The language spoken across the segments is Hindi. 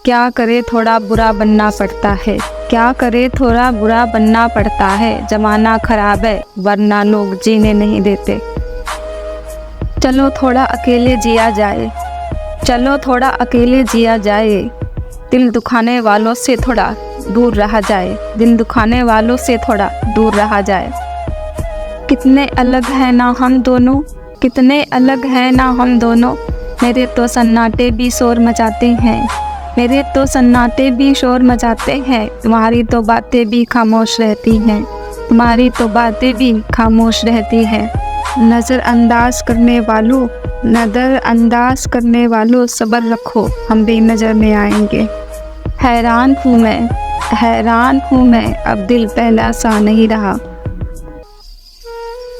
क्या करे थोड़ा बुरा बनना पड़ता है, क्या करे थोड़ा बुरा बनना पड़ता है। ज़माना ख़राब है वरना लोग जीने नहीं देते। चलो थोड़ा अकेले जिया जाए, चलो थोड़ा अकेले जिया जाए। दिल दुखाने वालों से थोड़ा दूर रहा जाए, दिल दुखाने वालों से थोड़ा दूर रहा जाए। कितने अलग हैं ना हम दोनों, कितने अलग हैं ना हम दोनों। मेरे तो सन्नाटे भी शोर मचाते हैं, मेरे तो सन्नाटे भी शोर मचाते हैं। तुम्हारी तो बातें भी खामोश रहती हैं, तुम्हारी तो बातें भी खामोश रहती हैं। नज़रअंदाज करने वालों, नज़रअंदाज करने वालों सब्र रखो, हम भी नज़र में आएंगे। हैरान हूँ मैं, हैरान हूँ मैं, अब दिल पहला सा नहीं रहा।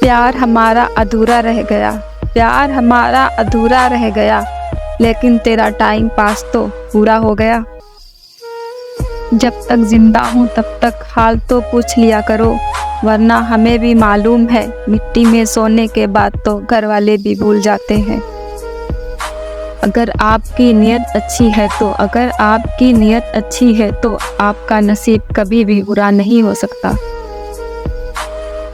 प्यार हमारा अधूरा रह गया, प्यार हमारा अधूरा रह गया, लेकिन तेरा टाइम पास तो पूरा हो गया। जब तक जिंदा हूँ तब तक हाल तो पूछ लिया करो, वरना हमें भी मालूम है मिट्टी में सोने के बाद तो घर वाले भी भूल जाते हैं। अगर आपकी नीयत अच्छी है तो, अगर आपकी नीयत अच्छी है तो आपका नसीब कभी भी बुरा नहीं हो सकता।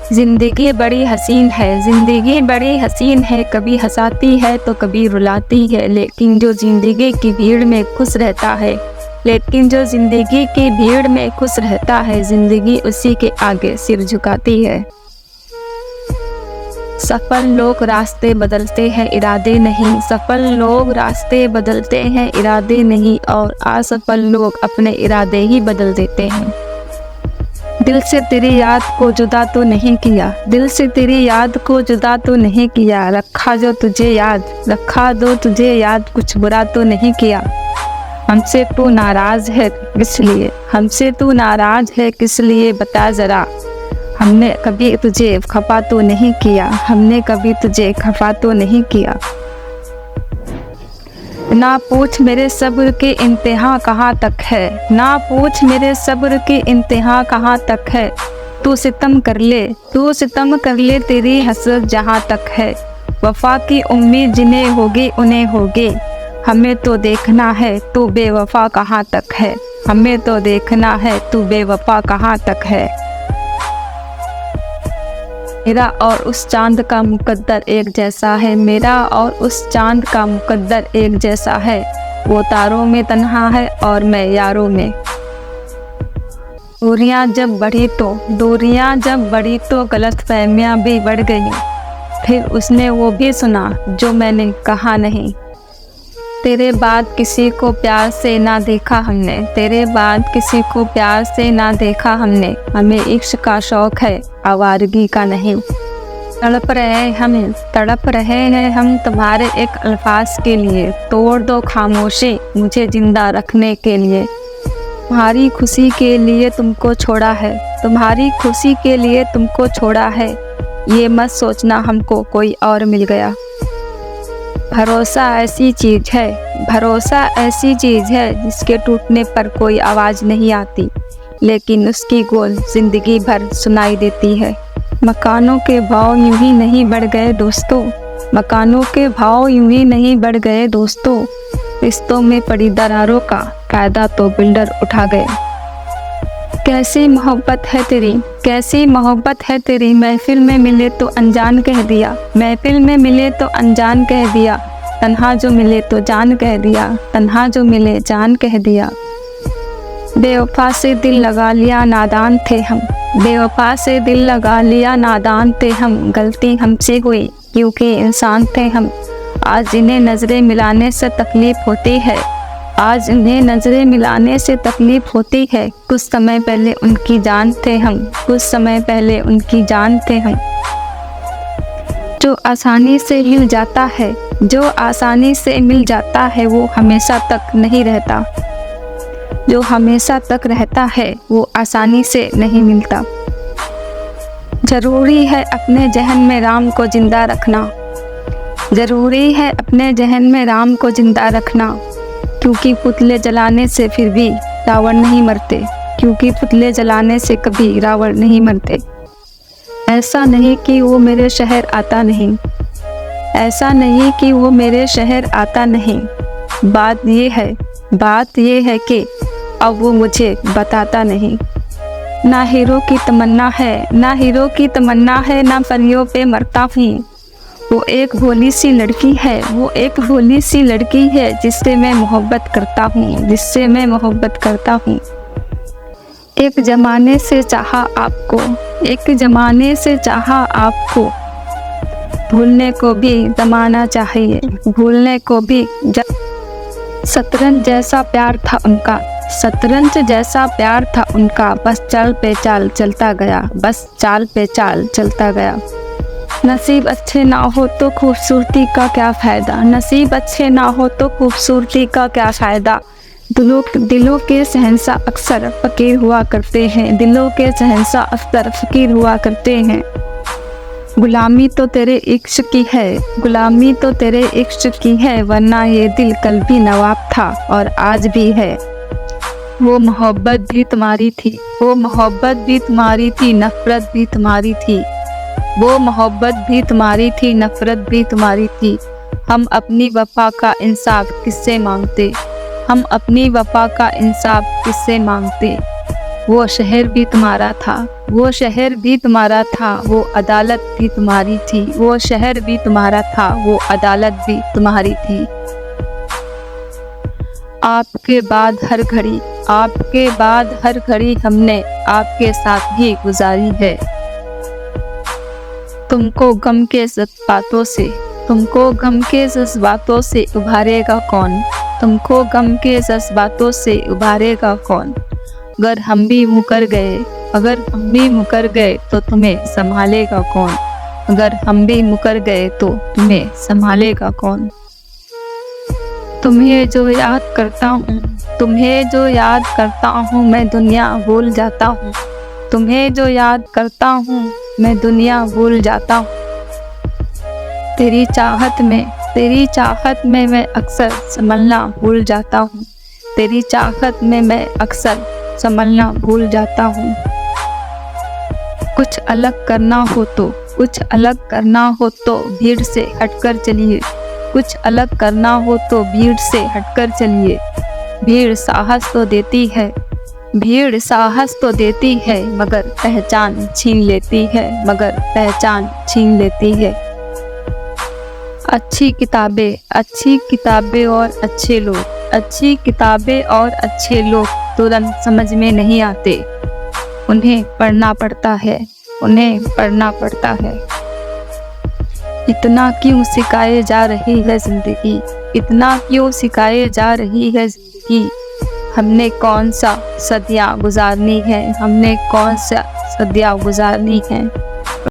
ज़िंदगी बड़ी हसीन है, ज़िंदगी बड़ी हसीन है, कभी हंसाती है तो कभी रुलाती है। लेकिन जो ज़िंदगी की भीड़ में खुश रहता है, लेकिन जो ज़िंदगी की भीड़ में खुश रहता है, ज़िंदगी उसी के आगे सिर झुकाती है। सफल लोग रास्ते बदलते हैं इरादे नहीं, सफल लोग रास्ते बदलते हैं इरादे नहीं, और असफल लोग अपने इरादे ही बदल देते हैं। दिल से तेरी याद को जुदा तो नहीं किया, दिल से तेरी याद को जुदा तो नहीं किया। रखा जो तुझे याद, रखा दो तुझे याद, कुछ बुरा तो नहीं किया। हमसे तू नाराज़ है किस लिए, हमसे तू नाराज़ है किस लिए बता ज़रा। हमने कभी तुझे खफा तो नहीं किया, हमने कभी तुझे खफा तो नहीं किया। ना पूछ मेरे सब्र के इंतहा कहाँ तक है, ना पूछ मेरे सब्र के इंतहा कहाँ तक है। तू सितम कर ले, तू सितम कर ले, तेरी हसरत जहाँ तक है। वफा की उम्मीद जिन्हें होगी उन्हें होगी, हमें तो देखना है तू बेवफा कहाँ तक है, हमें तो देखना है तू बेवफा कहाँ तक है। मेरा और उस चांद का मुकद्दर एक जैसा है, मेरा और उस चांद का मुकद्दर एक जैसा है। वो तारों में तन्हा है और मैं यारों में। दूरियां जब बढ़ी तो, दूरियां जब बढ़ी तो गलतफहमियां भी बढ़ गई। फिर उसने वो भी सुना जो मैंने कहा नहीं। तेरे बाद किसी को प्यार से ना देखा हमने, तेरे बाद किसी को प्यार से ना देखा हमने। हमें इश्क का शौक है आवारगी का नहीं। तड़प रहे हम, तड़प रहे हैं हम तुम्हारे एक अल्फाज के लिए। तोड़ दो खामोशी मुझे जिंदा रखने के लिए। तुम्हारी खुशी के लिए तुमको छोड़ा है, तुम्हारी खुशी के लिए तुमको छोड़ा है। ये मत सोचना हमको कोई और मिल गया। भरोसा ऐसी चीज़ है, भरोसा ऐसी चीज़ है जिसके टूटने पर कोई आवाज़ नहीं आती, लेकिन उसकी गूंज ज़िंदगी भर सुनाई देती है। मकानों के भाव यूं ही नहीं बढ़ गए दोस्तों, मकानों के भाव यूं ही नहीं बढ़ गए दोस्तों। रिश्तों में पड़ी दरारों का फ़ायदा तो बिल्डर उठा गए। कैसी मोहब्बत है तेरी, कैसी मोहब्बत है तेरी, महफिल में मिले तो अनजान कह दिया, महफिल में मिले तो अनजान कह दिया। तन्हा जो मिले तो जान कह दिया, तन्हा जो मिले जान कह दिया। बेवफा से दिल लगा लिया नादान थे हम, बेवफा से दिल लगा लिया नादान थे हम। गलती हमसे हुई क्योंकि इंसान थे हम। आज इन्हें नज़रें मिलाने से तकलीफ़ होती है, आज इन्हें नज़रें मिलाने से तकलीफ़ होती है। कुछ समय पहले उनकी जान थे हम, कुछ समय पहले उनकी जान थे हम। जो आसानी से मिल जाता है, जो आसानी से मिल जाता है वो हमेशा तक नहीं रहता, जो हमेशा तक रहता है वो आसानी से नहीं मिलता। ज़रूरी है अपने जहन में राम को जिंदा रखना, ज़रूरी है अपने जहन में राम को जिंदा रखना। क्योंकि पुतले जलाने से फिर भी रावण नहीं मरते, क्योंकि पुतले जलाने से कभी रावण नहीं मरते। ऐसा नहीं कि वो मेरे शहर आता नहीं, ऐसा नहीं कि वो मेरे शहर आता नहीं। बात ये है बात ये है कि अब वो मुझे बताता नहीं। ना हीरो की तमन्ना है, ना हीरो की तमन्ना है, ना परियों पे मरता हूँ। वो एक भोली सी लड़की है, वो एक भोली सी लड़की है जिससे मैं मोहब्बत करता हूँ, जिससे मैं मोहब्बत करता हूँ। एक ज़माने से चाहा आपको, एक ज़माने से चाहा आपको, भूलने को भी ज़माना चाहिए, भूलने को भी शतरंज जैसा प्यार था उनका, शतरंज जैसा प्यार था उनका, बस चाल पे चाल चलता गया, बस चाल पे चाल चलता गया। नसीब अच्छे ना हो तो खूबसूरती का क्या फ़ायदा, नसीब अच्छे ना हो तो खूबसूरती का क्या फ़ायदा। दिलों के शहंशाह अक्सर फ़कीर हुआ करते हैं, दिलों के शहंशाह अक्सर फ़कीर हुआ करते हैं। गुलामी तो तेरे इश्क की है, गुलामी तो तेरे इश्क की है, वरना ये दिल कल भी नवाब था और आज भी है। वो मोहब्बत भी तुम्हारी थी, वो मोहब्बत भी तुम्हारी थी, नफ़रत भी तुम्हारी थी, वो मोहब्बत भी तुम्हारी थी, नफ़रत भी तुम्हारी थी। हम अपनी वफ़ा का इंसाफ किससे मांगते, हम अपनी वफ़ा का इंसाफ किससे मांगते। वो शहर भी तुम्हारा था, वो शहर भी तुम्हारा था, वो अदालत भी तुम्हारी थी, वो शहर भी तुम्हारा था, वो अदालत भी तुम्हारी थी। आपके बाद हर घड़ी, आपके बाद हर घड़ी हमने आपके साथ ही गुजारी है। तुमको गम के जज्बातों से, तुमको गम के जज्बातों से उभारेगा कौन, तुमको गम के जज्बातों से उभारेगा कौन। अगर हम भी मुकर गए, अगर हम भी मुकर गए तो तुम्हें संभालेगा कौन, अगर हम भी मुकर गए तो तुम्हें संभालेगा कौन। तुम्हें जो याद करता हूँ, तुम्हें जो याद करता हूँ, मैं दुनिया भूल जाता हूँ, तुम्हें जो याद करता हूँ, मैं दुनिया भूल जाता हूँ। तेरी चाहत में मैं अक्सर संभलना भूल जाता हूँ, तेरी चाहत में मैं अक्सर संभलना भूल जाता हूँ। कुछ अलग करना हो तो, कुछ अलग करना हो तो भीड़ से हटकर चलिए, कुछ अलग करना हो तो भीड़ से हटकर चलिए। भीड़ साहस तो देती है, भीड़ साहस तो देती है, मगर पहचान छीन लेती है, मगर पहचान छीन लेती है। अच्छी किताबें और अच्छे लोग, अच्छी किताबें और अच्छे लोग तुरंत समझ में नहीं आते, उन्हें पढ़ना पड़ता है, उन्हें पढ़ना पड़ता है। इतना क्यों सिखाए जा रही है ज़िंदगी, इतना क्यों सिखाए जा रही है ज़िंदगी। हमने कौन सा सदियाँ गुजारनी है, हमने कौन सा सदियाँ गुजारनी है।